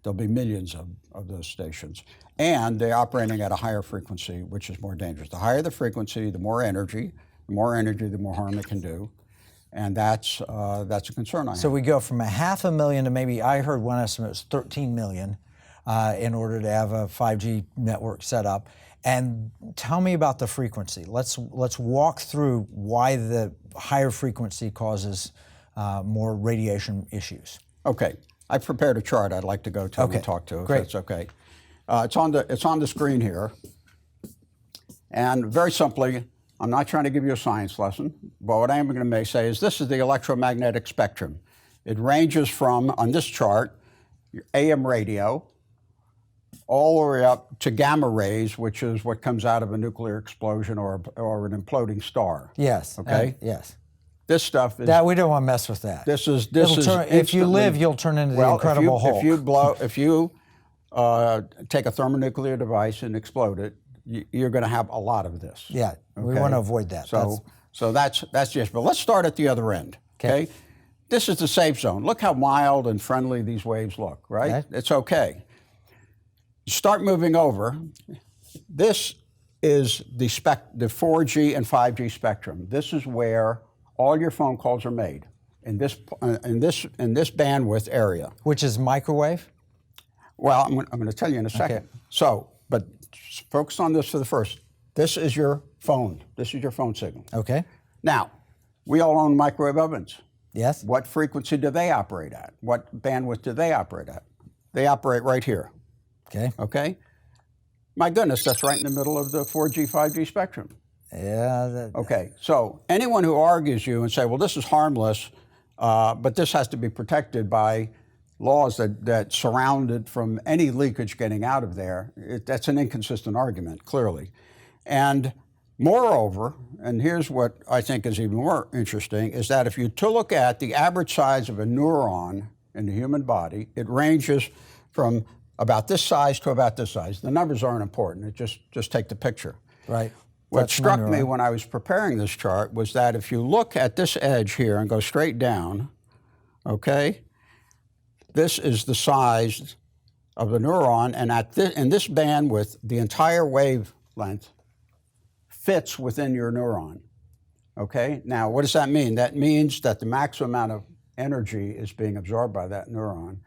There'll be millions of those stations. And they're operating at a higher frequency, which is more dangerous. The higher the frequency, the more energy. The more energy, the more harm it can do. And that's a concern I have. So we go from 500,000 to maybe, I heard one estimate was 13 million in order to have a 5G network set up. And tell me about the frequency. Let's walk through why the higher frequency causes more radiation issues. Okay, I prepared a chart I'd like to go to and talk to, if that's okay. It's on the screen here. And very simply, I'm not trying to give you a science lesson, but what I am going to say is this is the electromagnetic spectrum. It ranges from, on this chart, AM radio, all the way up to gamma rays, which is what comes out of a nuclear explosion or an imploding star. Yes. Okay? Yes. This stuff is... That we don't want to mess with that. If you live, you'll turn into the Incredible Hulk. If you take a thermonuclear device and explode it, you're going to have a lot of this. Yeah, okay? We want to avoid that. So that's just, but let's start at the other end, okay? This is the safe zone. Look how mild and friendly these waves look, right? Okay. It's okay. Start moving over. This is the 4G and 5G spectrum. This is where all your phone calls are made, in this bandwidth area. Which is microwave? Well, I'm going to tell you in a second. Okay. So, but focus on this for the first. This is your phone. This is your phone signal. Okay. Now, we all own microwave ovens. Yes. What frequency do they operate at? What bandwidth do they operate at? They operate right here. Okay. Okay? My goodness, that's right in the middle of the 4G, 5G spectrum. Yeah. Okay, so anyone who argues you and say, well, this is harmless, but this has to be protected by laws that surround it from any leakage getting out of there, that's an inconsistent argument, clearly. And moreover, and here's what I think is even more interesting, is that if you look at the average size of a neuron in the human body, it ranges from about this size to about this size. The numbers aren't important, just take the picture. Right. What struck me when I was preparing this chart was that if you look at this edge here and go straight down, okay, this is the size of the neuron, and in this bandwidth, the entire wavelength fits within your neuron, okay? Now, what does that mean? That means that the maximum amount of energy is being absorbed by that neuron.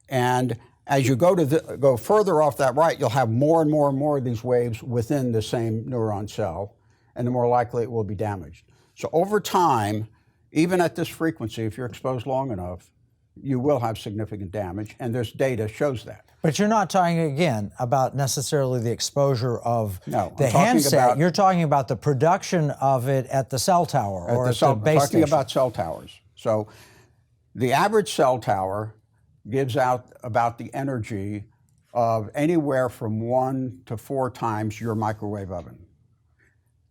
And as you go further off that right, you'll have more and more and more of these waves within the same neuron cell, and the more likely it will be damaged. So over time, even at this frequency, if you're exposed long enough, you will have significant damage, and there's data shows that. But you're not talking, again, about necessarily the exposure of the handset. You're talking about the production of it at the cell tower or at the base station. I'm talking about cell towers. So the average cell tower gives out about the energy of anywhere from 1 to 4 times your microwave oven.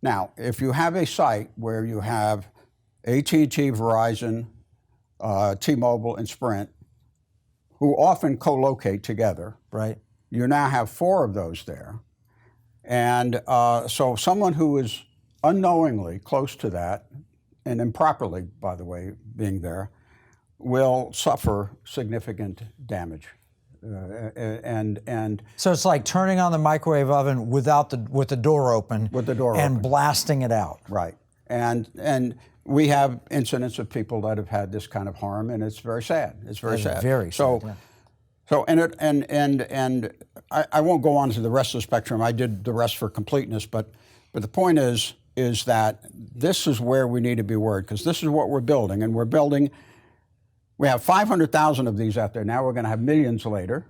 Now, if you have a site where you have AT&T, Verizon, T-Mobile, and Sprint, who often co-locate together, right? You now have 4 of those there. And so someone who is unknowingly close to that, and improperly, by the way, being there, will suffer significant damage. So it's like turning on the microwave oven with the door open. With the door and open. Blasting it out. Right. And we have incidents of people that have had this kind of harm, and it's very sad. It's very sad. Very sad. Yeah. So I won't go on to the rest of the spectrum. I did the rest for completeness, but the point is that this is where we need to be worried, because this is what we're building, and we have 500,000 of these out there now. We're going to have millions later,